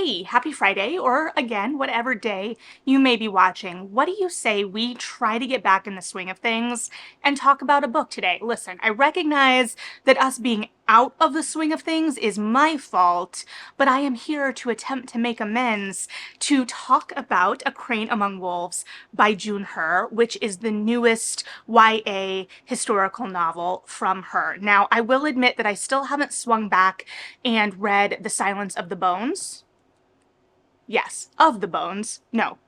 Hey, happy Friday, or again, whatever day you may be watching. What do you say we try to get back in the swing of things and talk about a book today? Listen, I recognize that us being out of the swing of things is my fault, but I am here to attempt to make amends to talk about A Crane Among Wolves by June Her, which is the newest YA historical novel from her. Now, I will admit that I still haven't swung back and read The Silence of the Bones. Yes, of the bones. No,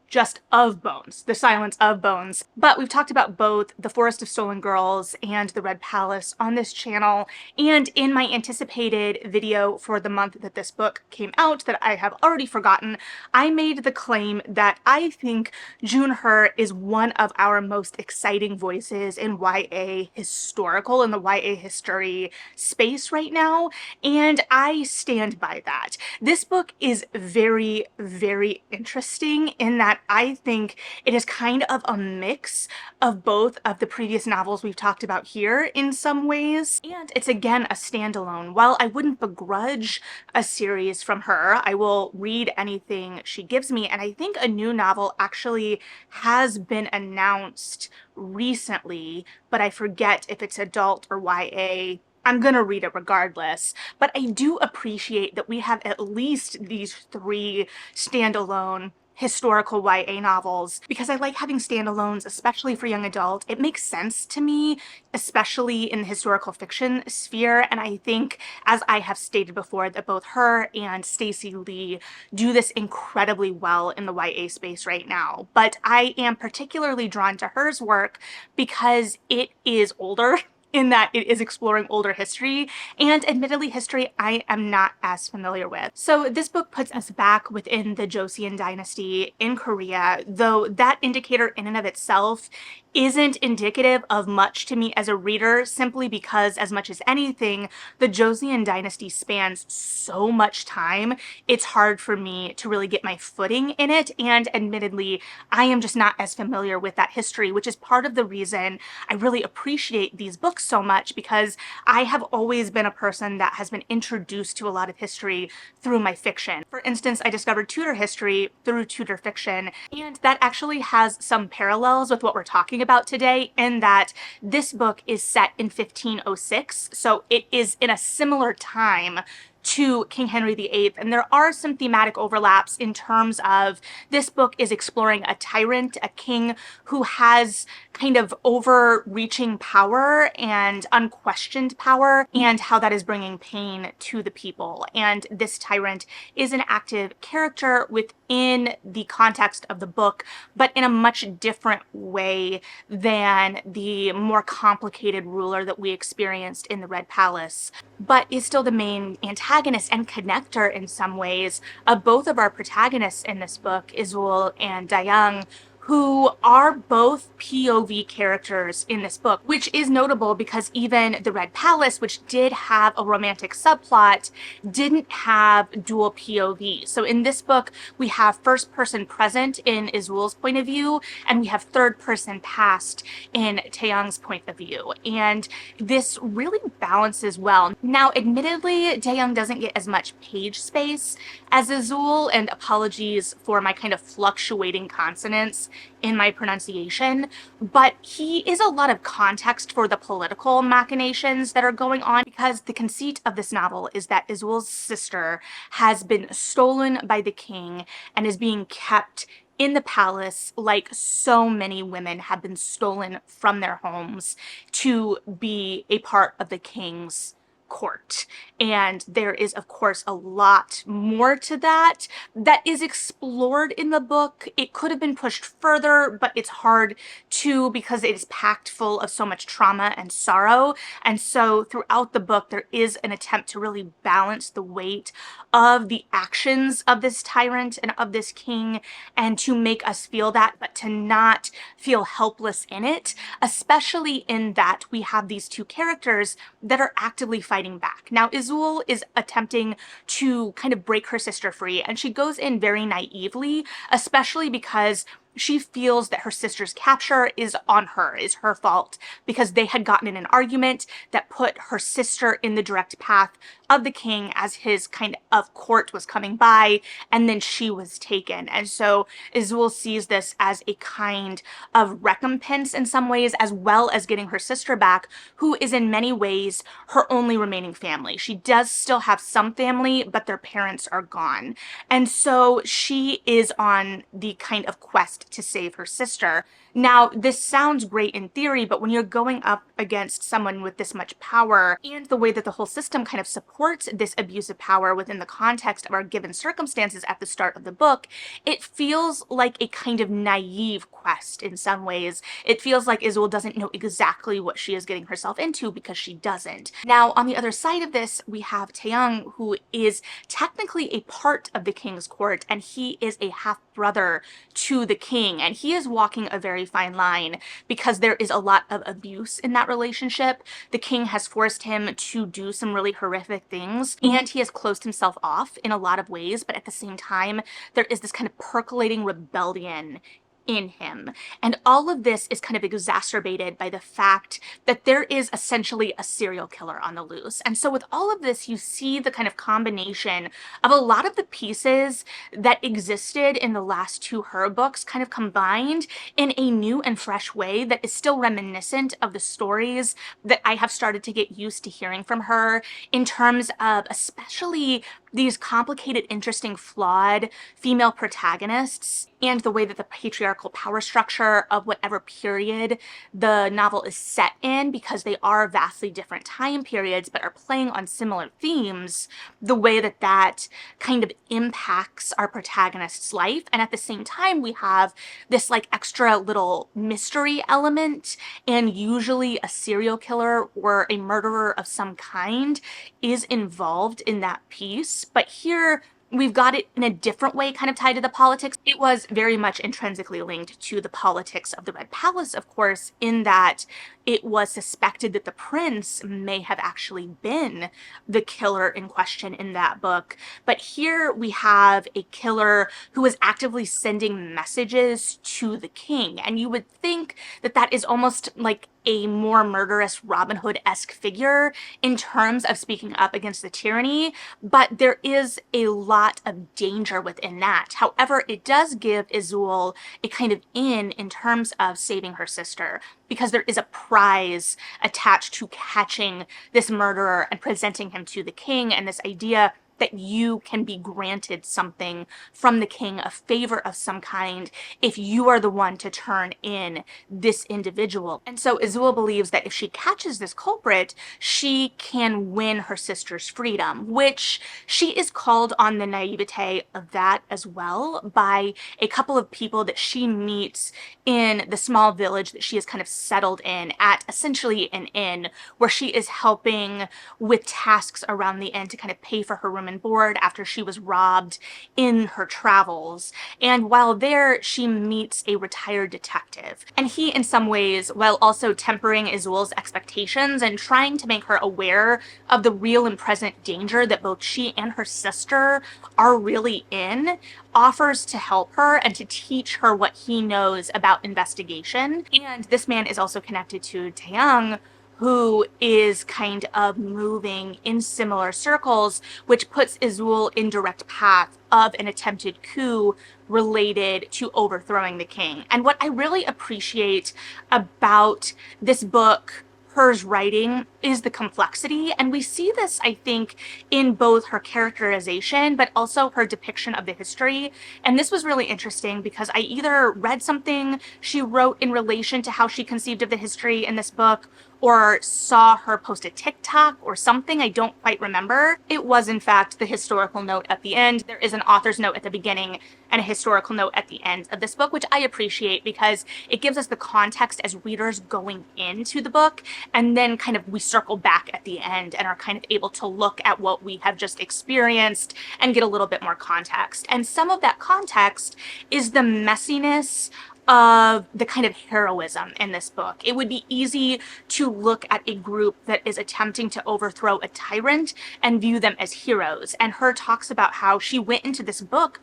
just of Bones, The Silence of Bones. But we've talked about both The Forest of Stolen Girls and The Red Palace on this channel, and in my anticipated video for the month that this book came out that I have already forgotten, I made the claim that I think June Her is one of our most exciting voices in YA historical, in the YA history space right now, and I stand by that. This book is very, very interesting in that I think it is kind of a mix of both of the previous novels we've talked about here in some ways, and it's again a standalone. While I wouldn't begrudge a series from her, I will read anything she gives me, and I think a new novel actually has been announced recently, but I forget if it's adult or YA. I'm gonna read it regardless, but I do appreciate that we have at least these three standalone historical YA novels because I like having standalones, especially for young adult. It makes sense to me, especially in the historical fiction sphere, and I think, as I have stated before, that both her and Stacey Lee do this incredibly well in the YA space right now. But I am particularly drawn to hers work because it is older, in that it is exploring older history, and admittedly history I am not as familiar with. So this book puts us back within the Joseon dynasty in Korea, though that indicator in and of itself isn't indicative of much to me as a reader, simply because, as much as anything, the Joseon dynasty spans so much time, it's hard for me to really get my footing in it, and admittedly, I am just not as familiar with that history, which is part of the reason I really appreciate these books so much, because I have always been a person that has been introduced to a lot of history through my fiction. For instance, I discovered Tudor history through Tudor fiction, and that actually has some parallels with what we're talking about today, in that this book is set in 1506, so it is in a similar time to King Henry VIII, and there are some thematic overlaps in terms of this book is exploring a tyrant, a king who has kind of overreaching power and unquestioned power, and how that is bringing pain to the people. And this tyrant is an active character within the context of the book, but in a much different way than the more complicated ruler that we experienced in the Red Palace, but is still the main antagonist and connector in some ways of both of our protagonists in this book, Izul and Dayoung, who are both POV characters in this book, which is notable because even The Red Palace, which did have a romantic subplot, didn't have dual POV. So in this book, we have first person present in Izul's point of view, and we have third person past in Taeyoung's point of view. And this really balances well. Now, admittedly, Dayoung doesn't get as much page space as Izul, and apologies for my kind of fluctuating consonants in my pronunciation, but he is a lot of context for the political machinations that are going on, because the conceit of this novel is that Izul's sister has been stolen by the king and is being kept in the palace, like so many women have been stolen from their homes to be a part of the king's court. And there is, of course, a lot more to that that is explored in the book. It could have been pushed further, but it's hard to, because it is packed full of so much trauma and sorrow. And so throughout the book, there is an attempt to really balance the weight of the actions of this tyrant and of this king, and to make us feel that, but to not feel helpless in it, especially in that we have these two characters that are actively fighting back. Now, Izul is attempting to kind of break her sister free, and she goes in very naively, especially because she feels that her sister's capture is on her, is her fault, because they had gotten in an argument that put her sister in the direct path of the king as his kind of court was coming by, and then she was taken. And so Azul sees this as a kind of recompense in some ways, as well as getting her sister back, who is in many ways her only remaining family. She does still have some family, but their parents are gone. And so she is on the kind of quest to save her sister. Now, this sounds great in theory, but when you're going up against someone with this much power, and the way that the whole system kind of supports this abuse of power within the context of our given circumstances at the start of the book, it feels like a kind of naive quest in some ways. It feels like Azul doesn't know exactly what she is getting herself into because she doesn't. Now, on the other side of this, we have Taeyang, who is technically a part of the king's court, and he is a half-brother to the king, and he is walking a very fine line because there is a lot of abuse in that relationship. The king has forced him to do some really horrific things, and he has closed himself off in a lot of ways, but at the same time, there is this kind of percolating rebellion in him. And all of this is kind of exacerbated by the fact that there is essentially a serial killer on the loose. And so with all of this, you see the kind of combination of a lot of the pieces that existed in the last two her books kind of combined in a new and fresh way that is still reminiscent of the stories that I have started to get used to hearing from her, in terms of especially these complicated, interesting, flawed female protagonists, and the way that the patriarchal power structure of whatever period the novel is set in, because they are vastly different time periods but are playing on similar themes, the way that that kind of impacts our protagonist's life. And at the same time, we have this like extra little mystery element, and usually a serial killer or a murderer of some kind is involved in that piece. But here, we've got it in a different way, kind of tied to the politics. It was very much intrinsically linked to the politics of the Red Palace, of course, in that it was suspected that the prince may have actually been the killer in question in that book. But here we have a killer who is actively sending messages to the king. And you would think that that is almost like a more murderous Robin Hood-esque figure in terms of speaking up against the tyranny, but there is a lot of danger within that. However, it does give Azul a kind of in terms of saving her sister, because there is a prize attached to catching this murderer and presenting him to the king, and this idea that you can be granted something from the king, a favor of some kind, if you are the one to turn in this individual. And so Azul believes that if she catches this culprit, she can win her sister's freedom, which she is called on the naivete of that as well by a couple of people that she meets in the small village that she is kind of settled in at, essentially an inn, where she is helping with tasks around the inn to kind of pay for her room and board after she was robbed in her travels. And while there, she meets a retired detective. And he, in some ways, while also tempering Azul's expectations and trying to make her aware of the real and present danger that both she and her sister are really in, offers to help her and to teach her what he knows about investigation. And this man is also connected to Taeyang, who is kind of moving in similar circles, which puts Azul in direct path of an attempted coup related to overthrowing the king. And what I really appreciate about this book, hers writing, is the complexity. And we see this, I think, in both her characterization, but also her depiction of the history. And this was really interesting because I either read something she wrote in relation to how she conceived of the history in this book, or saw her post a TikTok or something, I don't quite remember. It was, in fact, the historical note at the end. There is an author's note at the beginning and a historical note at the end of this book, which I appreciate because it gives us the context as readers going into the book, and then kind of we circle back at the end and are kind of able to look at what we have just experienced and get a little bit more context. And some of that context is the messiness of the kind of heroism in this book. It would be easy to look at a group that is attempting to overthrow a tyrant and view them as heroes. And her talks about how she went into this book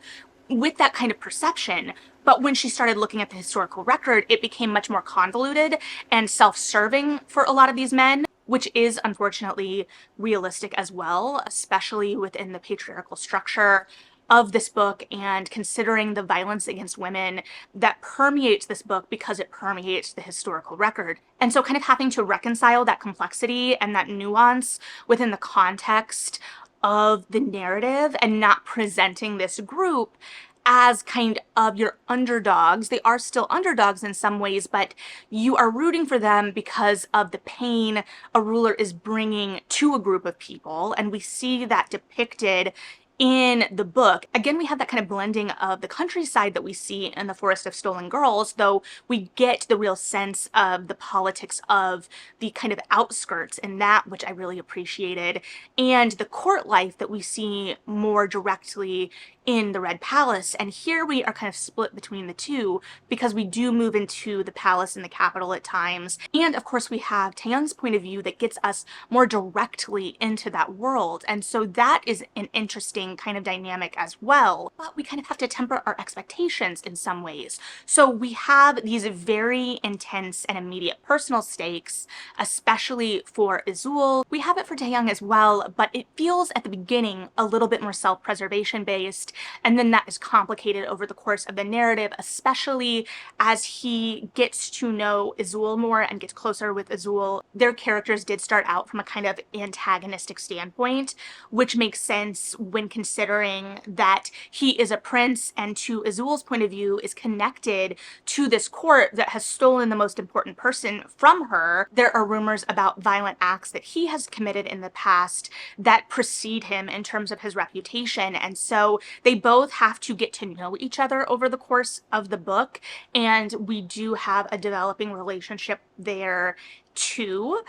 with that kind of perception. But when she started looking at the historical record, it became much more convoluted and self-serving for a lot of these men, which is unfortunately realistic as well, especially within the patriarchal structure of this book and considering the violence against women that permeates this book because it permeates the historical record. And so kind of having to reconcile that complexity and that nuance within the context of the narrative and not presenting this group as kind of your underdogs. They are still underdogs in some ways, but you are rooting for them because of the pain a ruler is bringing to a group of people. And we see that depicted in the book. Again, we have that kind of blending of the countryside that we see in The Forest of Stolen Girls, though we get the real sense of the politics of the kind of outskirts in that, which I really appreciated, and the court life that we see more directly in the Red Palace. And here we are kind of split between the two because we do move into the palace and the capital at times. And of course we have Taehyung's point of view that gets us more directly into that world. And so that is an interesting kind of dynamic as well. But we kind of have to temper our expectations in some ways. So we have these very intense and immediate personal stakes, especially for Izul. We have it for Taehyung as well, but it feels at the beginning a little bit more self-preservation based. And then that is complicated over the course of the narrative, especially as he gets to know Izul more and gets closer with Izul. Their characters did start out from a kind of antagonistic standpoint, which makes sense when considering that he is a prince and, to Izul's point of view, is connected to this court that has stolen the most important person from her. There are rumors about violent acts that he has committed in the past that precede him in terms of his reputation. And so they both have to get to know each other over the course of the book, and we do have a developing relationship there too,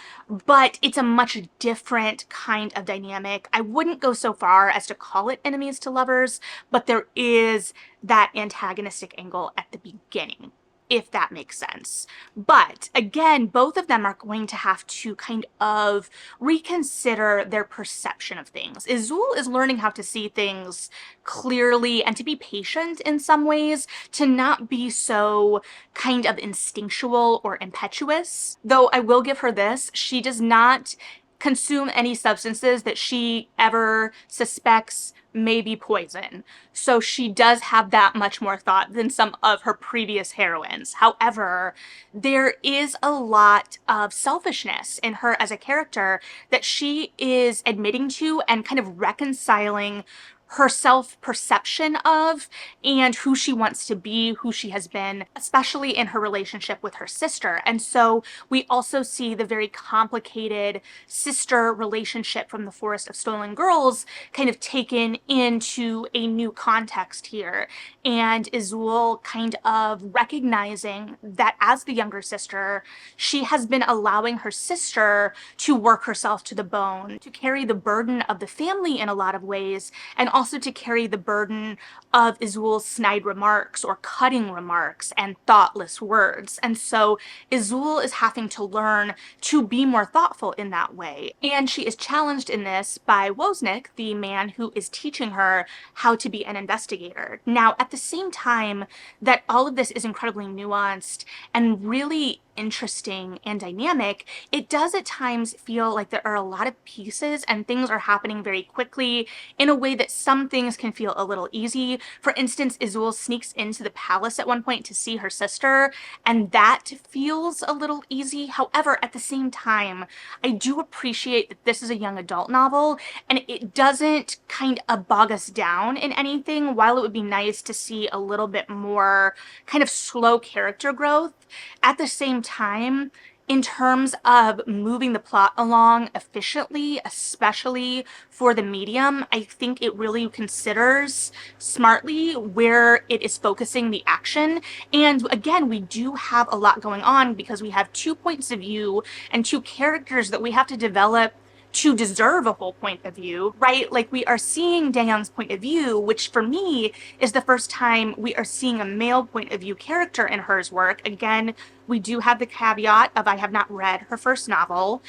but it's a much different kind of dynamic. I wouldn't go so far as to call it enemies to lovers, but there is that antagonistic angle at the beginning, if that makes sense. But again, both of them are going to have to kind of reconsider their perception of things. Izul is learning how to see things clearly and to be patient in some ways, to not be so kind of instinctual or impetuous. Though I will give her this, she does not consume any substances that she ever suspects may be poison. So she does have that much more thought than some of her previous heroines. However, there is a lot of selfishness in her as a character that she is admitting to and kind of reconciling her self-perception of and who she wants to be, who she has been, especially in her relationship with her sister. And so we also see the very complicated sister relationship from The Forest of Stolen Girls kind of taken into a new context here. And Izul kind of recognizing that as the younger sister, she has been allowing her sister to work herself to the bone, to carry the burden of the family in a lot of ways, and also to carry the burden of Izul's snide remarks or cutting remarks and thoughtless words. And so Izul is having to learn to be more thoughtful in that way. And she is challenged in this by Wozniak, the man who is teaching her how to be an investigator. Now, at the same time that all of this is incredibly nuanced and really interesting and dynamic, it does at times feel like there are a lot of pieces and things are happening very quickly in a way that some things can feel a little easy. For instance, Izul sneaks into the palace at one point to see her sister, and that feels a little easy. However, at the same time, I do appreciate that this is a young adult novel and it doesn't kind of bog us down in anything. While it would be nice to see a little bit more kind of slow character growth, at the same time, in terms of moving the plot along efficiently, especially for the medium, I think it really considers smartly where it is focusing the action. And again, we do have a lot going on because we have 2 points of view and 2 characters that we have to develop to deserve a whole point of view, right? Like we are seeing Daeyoung's point of view, which for me is the first time we are seeing a male point of view character in Her's work. Again, we do have the caveat of I have not read her first novel,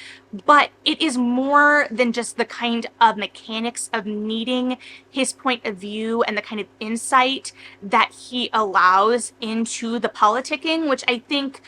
but it is more than just the kind of mechanics of needing his point of view and the kind of insight that he allows into the politicking, which I think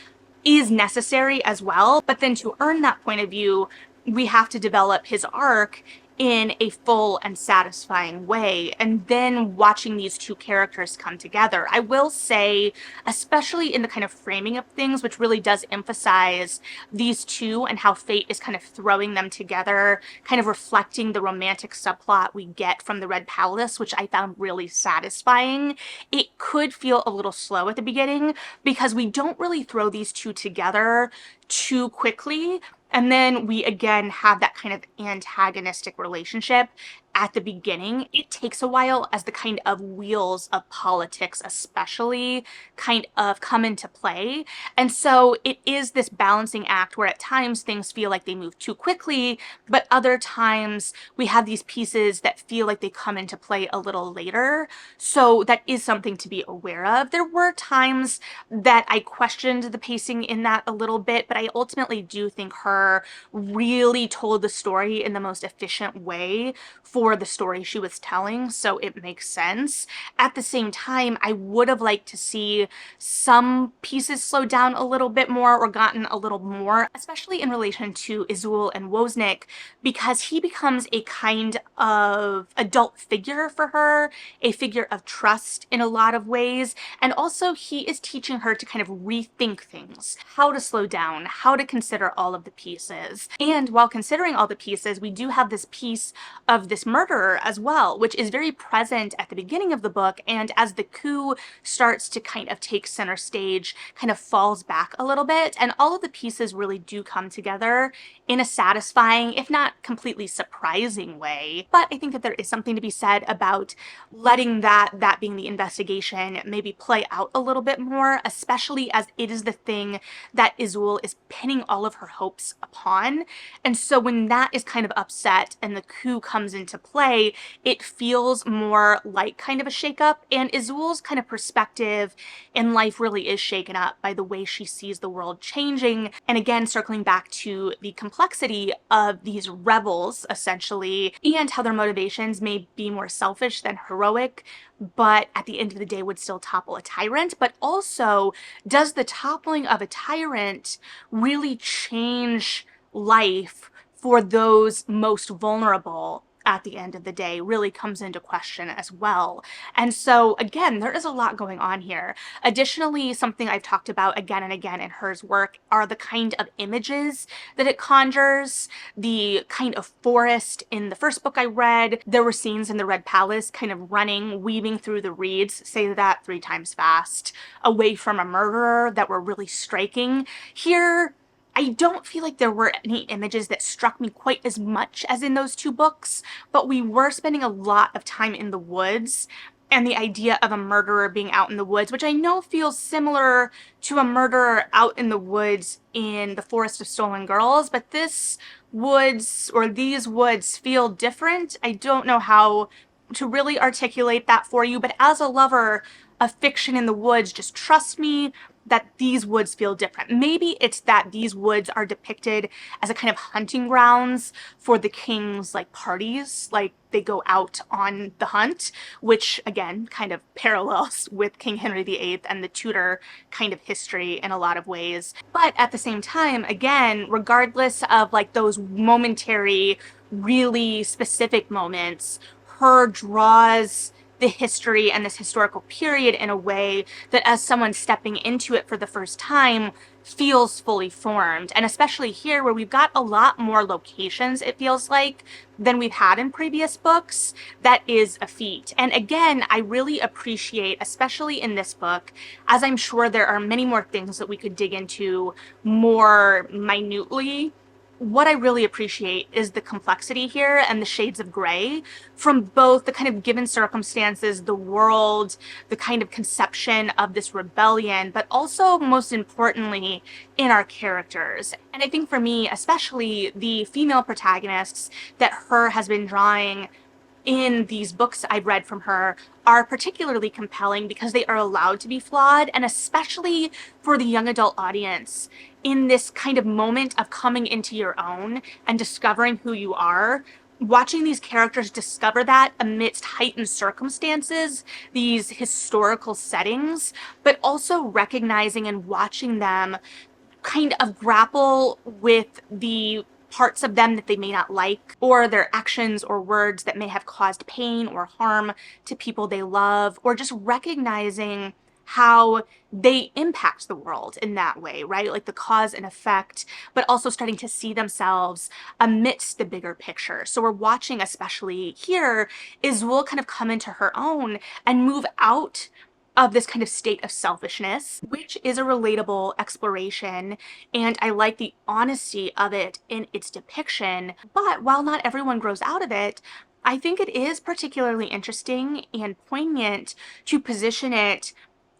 is necessary as well. But then to earn that point of view, we have to develop his arc in a full and satisfying way. And then watching these two characters come together. I will say, especially in the kind of framing of things, which really does emphasize these two and how fate is kind of throwing them together, kind of reflecting the romantic subplot we get from the Red Palace, which I found really satisfying. It could feel a little slow at the beginning because we don't really throw these two together too quickly. And then we again have that kind of antagonistic relationship at the beginning. It takes a while as the kind of wheels of politics especially kind of come into play. And so it is this balancing act where at times things feel like they move too quickly, but other times we have these pieces that feel like they come into play a little later. So that is something to be aware of. There were times that I questioned the pacing in that a little bit, but I ultimately do think Her really told the story in the most efficient way for the story she was telling, so it makes sense. At the same time, I would have liked to see some pieces slow down a little bit more or gotten a little more, especially in relation to Izul and Wozniak, because he becomes a kind of adult figure for her, a figure of trust in a lot of ways, and also he is teaching her to kind of rethink things, how to slow down, how to consider all of the pieces. And while considering all the pieces, we do have this piece of this murderer as well, which is very present at the beginning of the book, and as the coup starts to kind of take center stage, kind of falls back a little bit, and all of the pieces really do come together in a satisfying, if not completely surprising way. But I think that there is something to be said about letting that being the investigation maybe play out a little bit more, especially as it is the thing that Izul is pinning all of her hopes upon. And so when that is kind of upset and the coup comes into play, it feels more like kind of a shakeup, and Izul's kind of perspective in life really is shaken up by the way she sees the world changing. And again, circling back to the complexity of these rebels, essentially, and how their motivations may be more selfish than heroic, but at the end of the day would still topple a tyrant. But also, does the toppling of a tyrant really change life for those most vulnerable at the end of the day really comes into question as well. And so again, there is a lot going on here. Additionally, something I've talked about again and again in Her's work are the kind of images that it conjures, the kind of forest. In the first book I read, there were scenes in the Red Palace kind of running, weaving through the reeds, say that 3 times fast, away from a murderer, that were really striking. Here, I don't feel like there were any images that struck me quite as much as in those 2 books, but we were spending a lot of time in the woods, and the idea of a murderer being out in the woods, which I know feels similar to a murderer out in the woods in The Forest of Stolen Girls, but this woods, or these woods, feel different. I don't know how to really articulate that for you, but as a lover of fiction in the woods, just trust me that these woods feel different. Maybe it's that these woods are depicted as a kind of hunting grounds for the king's like parties, like they go out on the hunt, which again kind of parallels with King Henry VIII and the Tudor kind of history in a lot of ways. But at the same time, again, regardless of like those momentary, really specific moments, Her draws the history and this historical period in a way that, as someone stepping into it for the first time, feels fully formed. And especially here, where we've got a lot more locations, it feels like, than we've had in previous books, that is a feat. And again, I really appreciate, especially in this book, as I'm sure there are many more things that we could dig into more minutely what I really appreciate is the complexity here and the shades of gray from both the kind of given circumstances, the world, the kind of conception of this rebellion, but also most importantly in our characters. And I think for me, especially the female protagonists that her has been drawing in these books I've read from her are particularly compelling because they are allowed to be flawed, and especially for the young adult audience in this kind of moment of coming into your own and discovering who you are. Watching these characters discover that amidst heightened circumstances, these historical settings, but also recognizing and watching them kind of grapple with the parts of them that they may not like, or their actions or words that may have caused pain or harm to people they love, or just recognizing how they impact the world in that way, right? Like the cause and effect, but also starting to see themselves amidst the bigger picture. So we're watching, especially here, Izul kind of come into her own and move out of this kind of state of selfishness, which is a relatable exploration, and I like the honesty of it in its depiction. But while not everyone grows out of it, I think it is particularly interesting and poignant to position it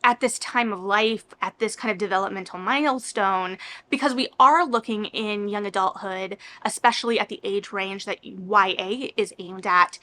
at this time of life, at this kind of developmental milestone, because we are looking in young adulthood, especially at the age range that YA is aimed at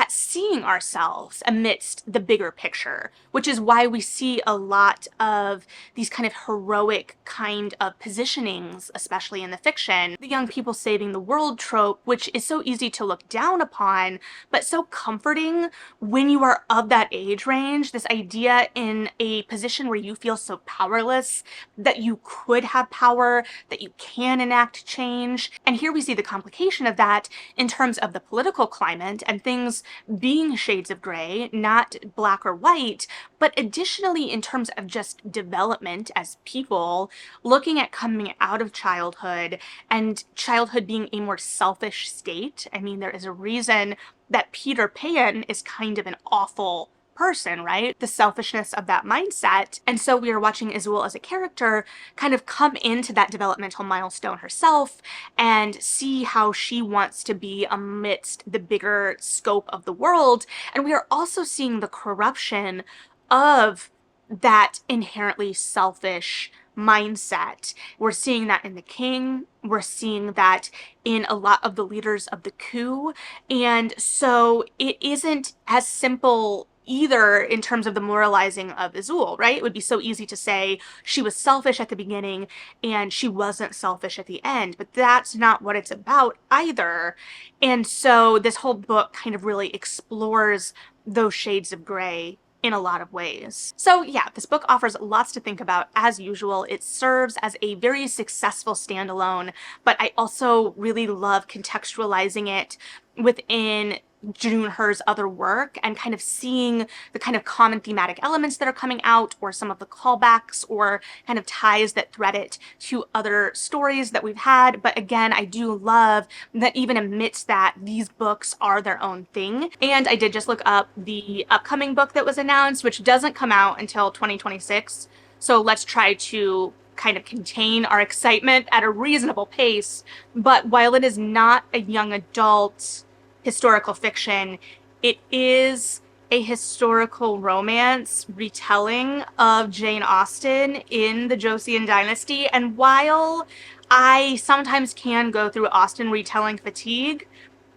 seeing ourselves amidst the bigger picture, which is why we see a lot of these kind of heroic kind of positionings, especially in the fiction. The young people saving the world trope, which is so easy to look down upon, but so comforting when you are of that age range. This idea in a position where you feel so powerless, that you could have power, that you can enact change. And here we see the complication of that in terms of the political climate and things being shades of gray, not black or white, but additionally in terms of just development as people, looking at coming out of childhood and childhood being a more selfish state. I mean, there is a reason that Peter Pan is kind of an awful person, right? The selfishness of that mindset. And so we are watching Izul as a character kind of come into that developmental milestone herself and see how she wants to be amidst the bigger scope of the world. And we are also seeing the corruption of that inherently selfish mindset. We're seeing that in the king. We're seeing that in a lot of the leaders of the coup. And so it isn't as simple either in terms of the moralizing of Izul, right? It would be so easy to say she was selfish at the beginning and she wasn't selfish at the end, but that's not what it's about either. And so this whole book kind of really explores those shades of gray in a lot of ways. So yeah, this book offers lots to think about as usual. It serves as a very successful standalone, but I also really love contextualizing it within June Her's other work and kind of seeing the kind of common thematic elements that are coming out, or some of the callbacks or kind of ties that thread it to other stories that we've had. But again, I do love that even amidst that, these books are their own thing. And I did just look up the upcoming book that was announced, which doesn't come out until 2026. So let's try to kind of contain our excitement at a reasonable pace. But while it is not a young adult historical fiction, it is a historical romance retelling of Jane Austen in the Joseon dynasty. And while I sometimes can go through Austen retelling fatigue,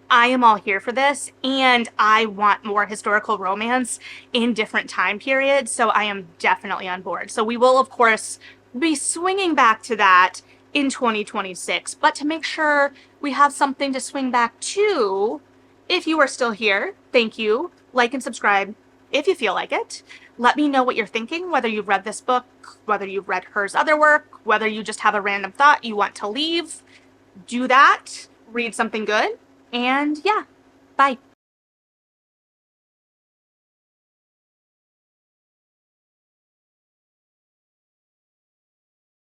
I am all here for this, and I want more historical romance in different time periods, so I am definitely on board. So we will, of course, be swinging back to that in 2026, but to make sure we have something to swing back to, if you are still here, thank you. Like and subscribe if you feel like it. Let me know what you're thinking, whether you've read this book, whether you've read Her's other work, whether you just have a random thought you want to leave. Do that, read something good, and yeah, bye.